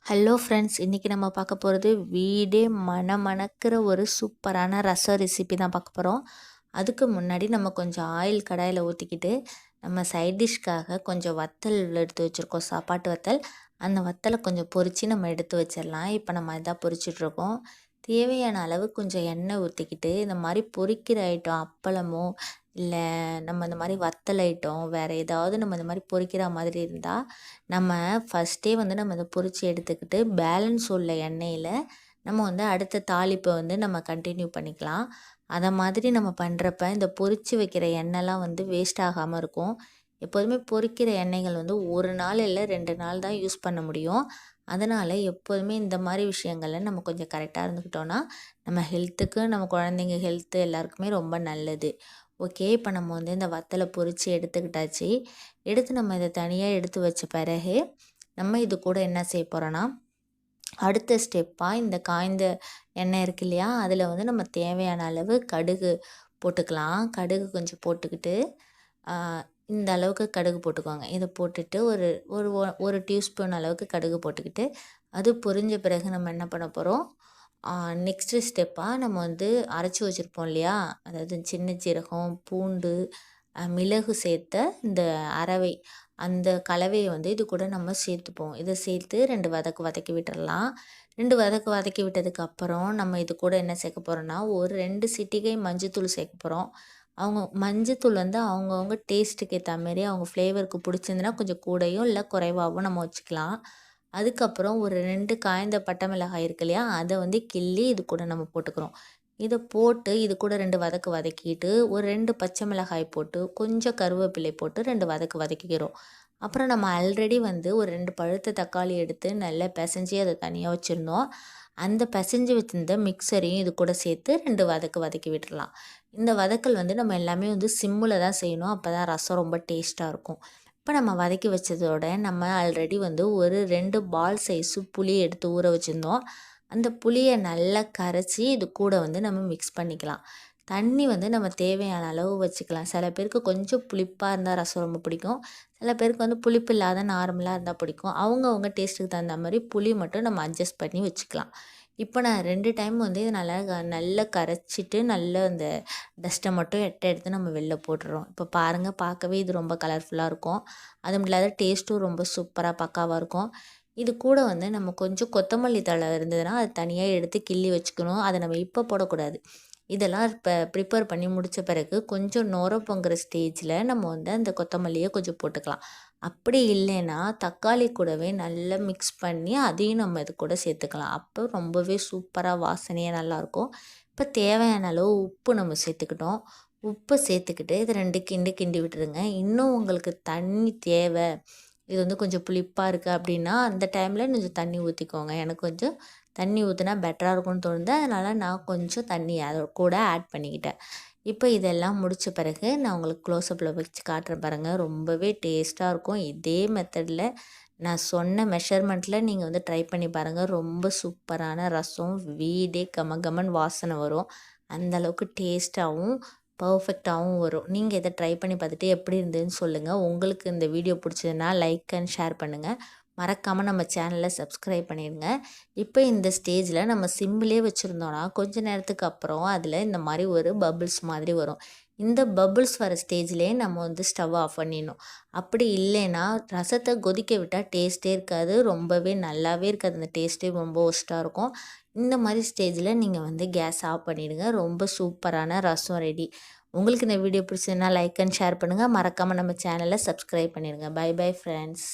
Hello friends, இன்றைக்கி நம்ம பார்க்க போகிறது வீடே மணக்கிற ஒரு சூப்பரான ரசம் ரெசிபி தான் பார்க்க போகிறோம். அதுக்கு முன்னாடி நம்ம கொஞ்சம் ஆயில் கடாயில் ஊற்றிக்கிட்டு நம்ம சைட் டிஷ்க்காக கொஞ்சம் வத்தல் எடுத்து வச்சுருக்கோம், சாப்பாட்டு வத்தல். அந்த வத்தலை கொஞ்சம் பொரித்து நம்ம எடுத்து வச்சிடலாம். இப்போ நம்ம இதாக பொரிச்சிட்ருக்கோம். தேவையான அளவு கொஞ்சம் எண்ணெய் ஊற்றிக்கிட்டு இந்த மாதிரி பொரிக்கிற ஐட்டம் அப்பளமோ இல்லை நம்ம இந்த மாதிரி வத்தல் ஐட்டம் வேறு ஏதாவது நம்ம இந்த மாதிரி பொரிக்கிற மாதிரி இருந்தால் நம்ம ஃபஸ்ட்டே நம்ம இதை பொரித்து எடுத்துக்கிட்டு பேலன்ஸ் உள்ள எண்ணெயில் நம்ம அடுத்த தாளிப்பை நம்ம கண்டினியூ பண்ணிக்கலாம். அதை மாதிரி நம்ம பண்ணுறப்ப இந்த பொரித்து வைக்கிற எண்ணெய்லாம் வேஸ்ட் ஆகாமல் இருக்கும். எப்போதுமே பொரிக்கிற எண்ணெய்கள் ஒரு நாள் இல்லை 2 நாள் தான் யூஸ் பண்ண முடியும். அதனால் எப்போதுமே இந்த மாதிரி விஷயங்களில் நம்ம கொஞ்சம் கரெக்டாக இருந்துக்கிட்டோன்னா நம்ம ஹெல்த்துக்கு, நம்ம குழந்தைங்க ஹெல்த்து எல்லாருக்குமே ரொம்ப நல்லது. ஓகே, இப்போ நம்ம இந்த வத்தலை பொரித்து எடுத்துக்கிட்டாச்சு. எடுத்து நம்ம இதை தனியாக எடுத்து வச்ச பிறகு நம்ம இது கூட என்ன செய்ய போகிறோன்னா, அடுத்த ஸ்டெப்பாக இந்த காய்ந்த எண்ணெய் இருக்கு இல்லையா, அதில் நம்ம தேவையான அளவு கடுகு போட்டுக்கலாம். கடுகு கொஞ்சம் போட்டுக்கிட்டு இந்த அளவுக்கு கடுகு போட்டுக்கோங்க. இதை போட்டுட்டு ஒரு ஒரு ஒரு டீஸ்பூன் அளவுக்கு கடுகு போட்டுக்கிட்டு அது பொரிஞ்ச பிறகு நம்ம என்ன பண்ண போகிறோம், நெக்ஸ்ட்டு ஸ்டெப்பாக நம்ம அரைச்சி வச்சுருப்போம் இல்லையா, அதாவது சின்ன சீரகம், பூண்டு, மிளகு சேர்த்த இந்த அரவை, அந்த கலவையை இது கூட நம்ம சேர்த்துப்போம். இதை சேர்த்து 2 வதக்கி விட்டுறலாம். 2 வதக்கி விட்டதுக்கு அப்புறம் நம்ம இது கூட என்ன சேர்க்க போகிறோன்னா, ஒரு 2 சிட்டிகை மஞ்சத்தூள் சேர்க்க போகிறோம். அவங்க மஞ்சத்தூள் அவங்கவுங்க டேஸ்ட்டுக்கு ஏற்ற மாரி அவங்க ஃப்ளேவருக்கு பிடிச்சிருந்துன்னா கொஞ்சம் கூடயும் இல்லை குறைவாகவும் நம்ம வச்சுக்கலாம். அதுக்கப்புறம் ஒரு 2 காய்ந்த பட்டை மிளகாய் இருக்கு இல்லையா, அதை கிள்ளி இது கூட நம்ம போட்டுக்கிறோம். இதை போட்டு இது கூட 2 வதக்கிட்டு ஒரு 2 பச்சை மிளகாய் போட்டு கொஞ்சம் கருவேப்பிலை போட்டு 2 வதக்கிக்கிறோம். அப்புறம் நம்ம ஆல்ரெடி ஒரு 2 பழுத்த தக்காளி எடுத்து நல்லா பிசைஞ்சி அதை தனியாக வச்சுருந்தோம். அந்த பிசைஞ்சு வச்சிருந்த மிக்சரையும் இது கூட சேர்த்து 2 வதக்கி விட்டுடலாம். இந்த வதக்கல் நம்ம எல்லாமே சிம்மில் தான் செய்யணும். அப்போ தான் ரசம் ரொம்ப டேஸ்ட்டாக இருக்கும். இப்போ நம்ம வதக்கி வச்சதோட நம்ம ஆல்ரெடி ஒரு 2 பால் சைஸு புளி எடுத்து ஊற வச்சுருந்தோம். அந்த புளியை நல்லா கரைச்சி இது கூட நம்ம மிக்ஸ் பண்ணிக்கலாம். தண்ணி நம்ம தேவையான அளவு வச்சுக்கலாம். சில பேருக்கு கொஞ்சம் புளிப்பாக இருந்தால் ரசம் ரொம்ப பிடிக்கும். சில பேருக்கு புளிப்பு இல்லாத நார்மலாக இருந்தால் பிடிக்கும். அவங்கவுங்க டேஸ்ட்டுக்கு தகுந்த மாதிரி புளி மட்டும் நம்ம அட்ஜஸ்ட் பண்ணி வச்சுக்கலாம். இப்போ நான் 2 டைம் இதை நல்லா கரைச்சிட்டு நல்லா அந்த டஸ்ட்டை மட்டும் எடுத்து நம்ம வெளில போட்டுடுறோம். இப்போ பாருங்கள், பார்க்கவே இது ரொம்ப கலர்ஃபுல்லாக இருக்கும். அதுவும் இல்லாத டேஸ்ட்டும் ரொம்ப சூப்பராக பக்காவாக இருக்கும். இது கூட நம்ம கொஞ்சம் கொத்தமல்லி தழை இருந்ததுன்னா அது தனியாக எடுத்து கிள்ளி வச்சுக்கணும். அதை நம்ம இப்போ போடக்கூடாது. இதெல்லாம் இப்போ ப்ரிப்பேர் பண்ணி முடித்த பிறகு கொஞ்சம் நுர பொங்குற ஸ்டேஜில் நம்ம அந்த கொத்தமல்லியை கொஞ்சம் போட்டுக்கலாம். அப்படி இல்லைன்னா தக்காளி கூடவே நல்லா மிக்ஸ் பண்ணி அதையும் நம்ம இது கூட சேர்த்துக்கலாம். அப்போ ரொம்பவே சூப்பராக வாசனையாக நல்லாயிருக்கும். இப்போ தேவையான அளவு உப்பு நம்ம சேர்த்துக்கிட்டோம். உப்பு சேர்த்துக்கிட்டு இதை 2 கிண்டி விட்டுருங்க. இன்னும் உங்களுக்கு தண்ணி தேவை, இது கொஞ்சம் புளிப்பாக இருக்குது அப்படின்னா அந்த டைமில் கொஞ்சம் தண்ணி ஊற்றிக்கோங்க. எனக்கு கொஞ்சம் தண்ணி ஊற்றினா பெட்டராக இருக்கும்னு தோணுது. அதனால் நான் கொஞ்சம் தண்ணி அதை கூட ஆட் பண்ணிக்கிட்டேன். இப்போ இதெல்லாம் முடித்த பிறகு நான் உங்களுக்கு க்ளோஸ்அப்பில் வச்சு காட்டுறேன் பாருங்கள். ரொம்பவே டேஸ்ட்டாக இருக்கும். இதே மெத்தடில் நான் சொன்ன மெஷர்மெண்ட்டில் நீங்கள் ட்ரை பண்ணி பாருங்கள். ரொம்ப சூப்பரான ரசம், வீடே கமகமன் வாசனை வரும். அந்தளவுக்கு டேஸ்ட்டாகவும் பர்ஃபெக்டாகவும் வரும். நீங்கள் இதை ட்ரை பண்ணி பார்த்துட்டு எப்படி இருந்ததுன்னு சொல்லுங்கள். உங்களுக்கு இந்த வீடியோ பிடிச்சதுன்னா லைக் அண்ட் ஷேர் பண்ணுங்கள். மறக்காமல் நம்ம சேனலை சப்ஸ்கிரைப் பண்ணிடுங்க. இப்போ இந்த ஸ்டேஜில் நம்ம சிம்மிலே வச்சுருந்தோன்னா கொஞ்ச நேரத்துக்கு அப்புறம் அதில் இந்த மாதிரி ஒரு பபிள்ஸ் மாதிரி வரும். இந்த பபிள்ஸ் வர ஸ்டேஜ்லேயே நம்ம ஸ்டவ் ஆஃப் பண்ணிடணும். அப்படி இல்லைன்னா ரசத்தை கொதிக்க விட்டால் டேஸ்ட்டே இருக்காது, ரொம்பவே நல்லாவே இருக்காது. அந்த டேஸ்ட்டே ரொம்ப ஒஸ்ட்டாக இருக்கும். இந்த மாதிரி ஸ்டேஜில் நீங்கள் கேஸ் ஆஃப் பண்ணிவிடுங்க. ரொம்ப சூப்பரான ரசம் ரெடி. உங்களுக்கு இந்த வீடியோ பிடிச்சதுன்னா லைக் அண்ட் ஷேர் பண்ணுங்கள். மறக்காமல் நம்ம சேனலை சப்ஸ்கிரைப் பண்ணிடுங்க. Bye bye friends.